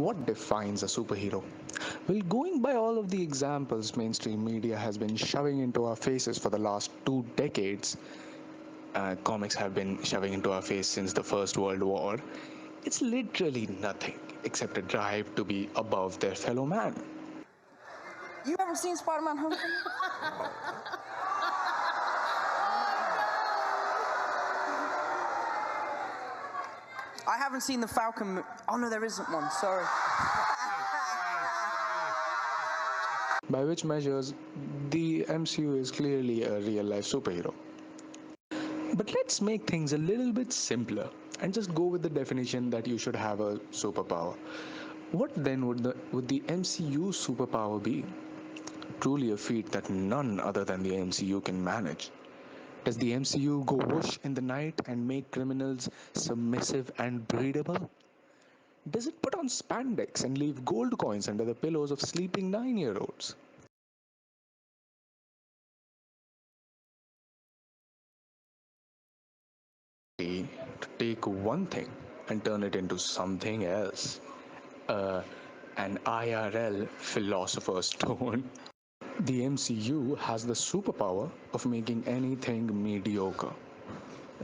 What defines a superhero? Well, going by all of the examples mainstream media has been shoving into our faces for the last 2 decades, comics have been shoving into our face since the First World War, it's literally nothing except a drive to be above their fellow man. You haven't seen Spider-Man Homecoming? I haven't seen the Falcon. Oh no, there isn't one. Sorry. By which measures, the MCU is clearly a real life superhero. But let's make things a little bit simpler and just go with the definition that you should have a superpower. What then would the MCU superpower be? Truly a feat that none other than the MCU can manage. Does the MCU go whoosh in the night and make criminals submissive and breedable? Does it put on spandex and leave gold coins under the pillows of sleeping 9-year-olds? To take one thing and turn it into something else. Uh, an IRL philosopher's stone. The MCU has the superpower of making anything mediocre.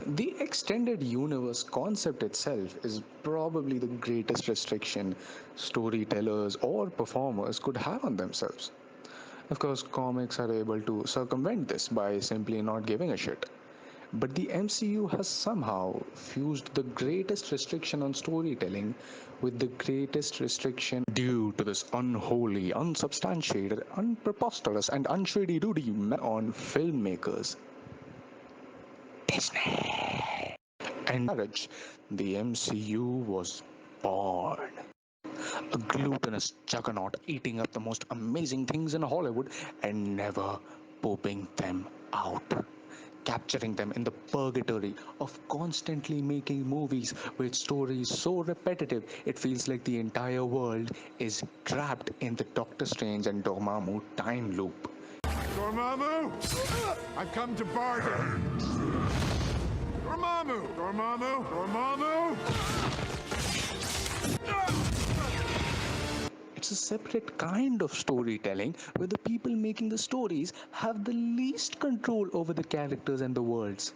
The extended universe concept itself is probably the greatest restriction storytellers or performers could have on themselves. Of course, comics are able to circumvent this by simply not giving a shit. But the MCU has somehow fused the greatest restriction on storytelling with the greatest restriction due to this unholy, unsubstantiated, unpreposterous, and unshady duty on filmmakers. Disney! And marriage, the MCU was born. A gluttonous juggernaut eating up the most amazing things in Hollywood and never pooping them out. Capturing them in the purgatory of constantly making movies with stories so repetitive it feels like the entire world is trapped in the Doctor Strange and Dormammu time loop. Dormammu! I've come to bargain! Dormammu! Dormammu! Dormammu! It's a separate kind of storytelling where the people making the stories have the least control over the characters and the worlds.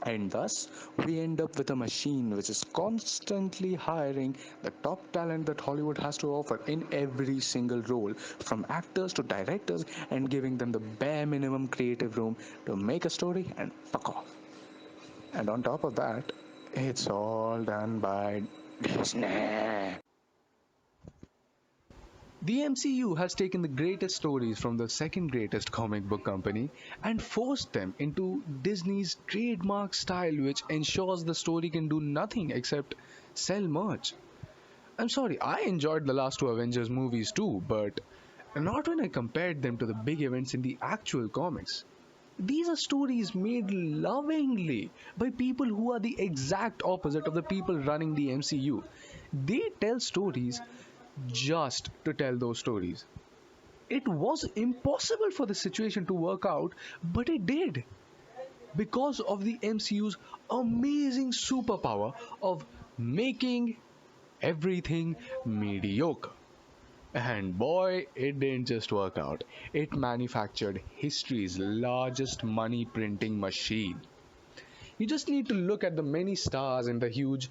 And thus, we end up with a machine which is constantly hiring the top talent that Hollywood has to offer in every single role, from actors to directors, and giving them the bare minimum creative room to make a story and fuck off. And on top of that, it's all done by Disney. The MCU has taken the greatest stories from the second greatest comic book company and forced them into Disney's trademark style, which ensures the story can do nothing except sell merch. I'm sorry, I enjoyed the last two Avengers movies too, but not when I compared them to the big events in the actual comics. These are stories made lovingly by people who are the exact opposite of the people running the MCU. They tell stories just to tell those stories. It was impossible for the situation to work out, but it did because of the MCU's amazing superpower of making everything mediocre. And boy, it didn't just work out. It manufactured history's largest money printing machine. You just need to look at the many stars in the huge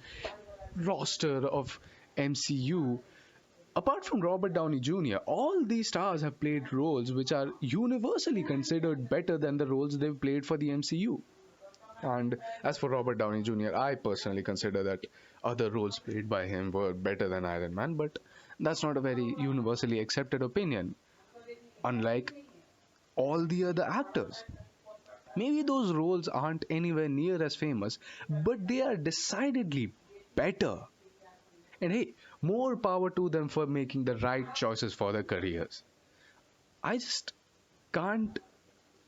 roster of MCU. Apart from Robert Downey Jr., all these stars have played roles which are universally considered better than the roles they've played for the MCU. And as for Robert Downey Jr., I personally consider that other roles played by him were better than Iron Man, but that's not a very universally accepted opinion, unlike all the other actors. Maybe those roles aren't anywhere near as famous, but they are decidedly better. And hey, more power to them for making the right choices for their careers. I just can't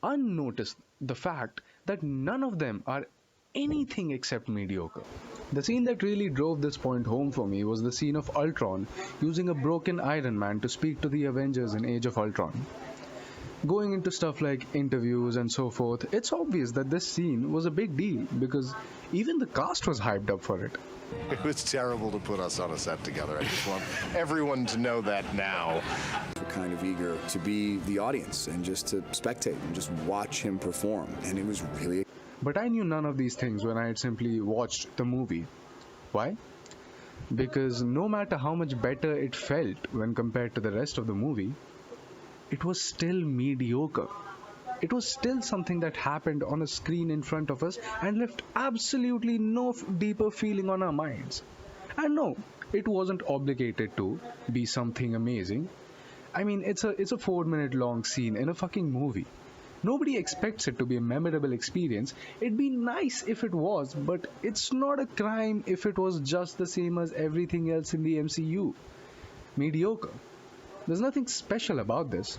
unnotice the fact that none of them are anything except mediocre. The scene that really drove this point home for me was the scene of Ultron using a broken Iron Man to speak to the Avengers in Age of Ultron. Going into stuff like interviews and so forth, it's obvious that this scene was a big deal because even the cast was hyped up for it. It was terrible to put us on a set together. I just want everyone to know that now. We're kind of eager to be the audience and just to spectate and just watch him perform. And it was really. But I knew none of these things when I had simply watched the movie. Why? Because no matter how much better it felt when compared to the rest of the movie, it was still mediocre. It was still something that happened on a screen in front of us and left absolutely no deeper feeling on our minds. And no, it wasn't obligated to be something amazing. I mean, it's a 4 minute long scene in a fucking movie. Nobody expects it to be a memorable experience. It'd be nice if it was, but it's not a crime if it was just the same as everything else in the MCU. Mediocre. There's nothing special about this.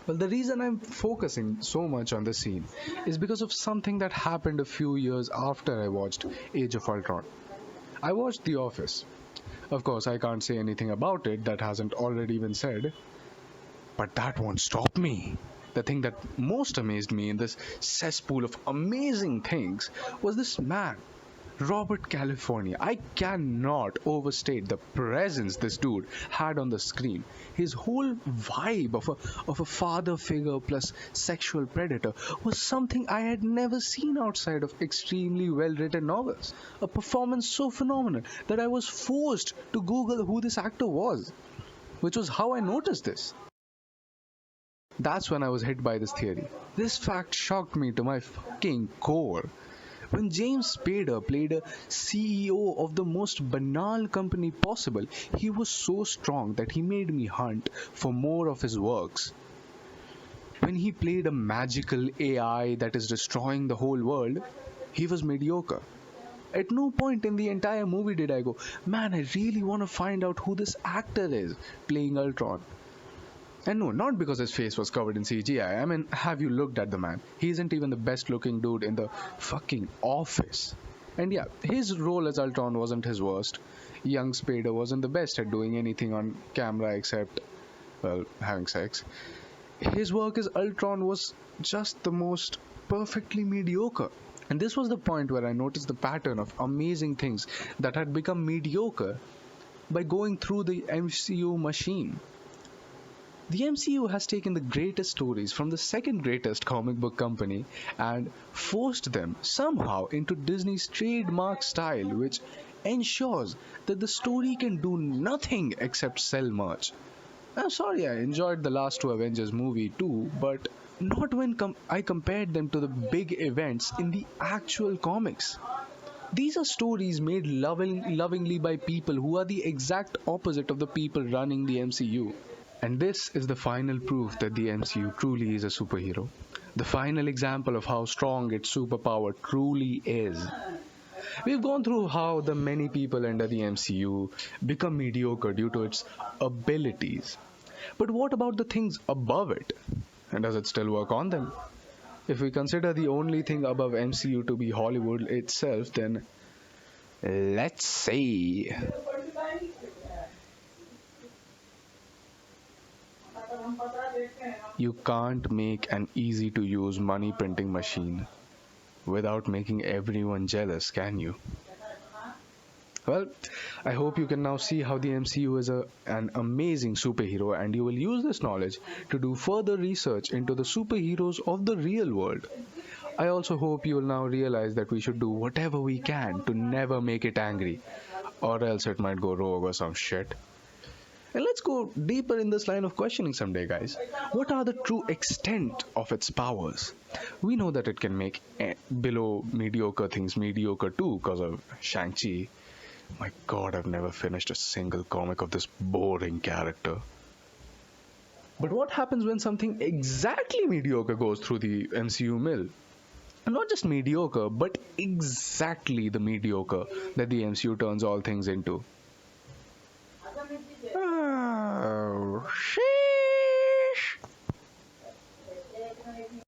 Well, the reason I'm focusing so much on the scene is because of something that happened a few years after I watched Age of Ultron. I watched The Office. Of course, I can't say anything about it that hasn't already been said, but that won't stop me. The thing that most amazed me in this cesspool of amazing things was this man, Robert California. I cannot overstate the presence this dude had on the screen. His whole vibe of a father figure plus sexual predator was something I had never seen outside of extremely well written novels. A performance so phenomenal that I was forced to Google who this actor was, which was how I noticed this. That's when I was hit by this theory. This fact shocked me to my fucking core. When James Spader played a CEO of the most banal company possible, he was so strong that he made me hunt for more of his works. When he played a magical AI that is destroying the whole world, he was mediocre. At no point in the entire movie did I go, man, I really want to find out who this actor is playing Ultron. And no, not because his face was covered in CGI. I mean, have you looked at the man? He isn't even the best looking dude in the fucking office. And yeah, his role as Ultron wasn't his worst. Young Spader wasn't the best at doing anything on camera except, well, having sex. His work as Ultron was just the most perfectly mediocre. And this was the point where I noticed the pattern of amazing things that had become mediocre by going through the MCU machine. The MCU has taken the greatest stories from the second greatest comic book company and forced them somehow into Disney's trademark style, which ensures that the story can do nothing except sell merch. I'm sorry, I enjoyed the last two Avengers movie too, but not when I compared them to the big events in the actual comics. These are stories made lovingly by people who are the exact opposite of the people running the MCU. And this is the final proof that the MCU truly is a superhero. The final example of how strong its superpower truly is. We've gone through how the many people under the MCU become mediocre due to its abilities. But what about the things above it? And does it still work on them? If we consider the only thing above MCU to be Hollywood itself, then let's see. You can't make an easy to use money printing machine without making everyone jealous, can you? Well, I hope you can now see how the MCU is an amazing superhero, and you will use this knowledge to do further research into the superheroes of the real world. I also hope you will now realize that we should do whatever we can to never make it angry, or else it might go rogue or some shit. And let's go deeper in this line of questioning someday, guys. What are the true extent of its powers? We know that it can make below mediocre things mediocre too because of Shang-Chi. My god, I've never finished a single comic of this boring character. But what happens when something exactly mediocre goes through the MCU mill? And not just mediocre, but exactly the mediocre that the MCU turns all things into. Oh, shit.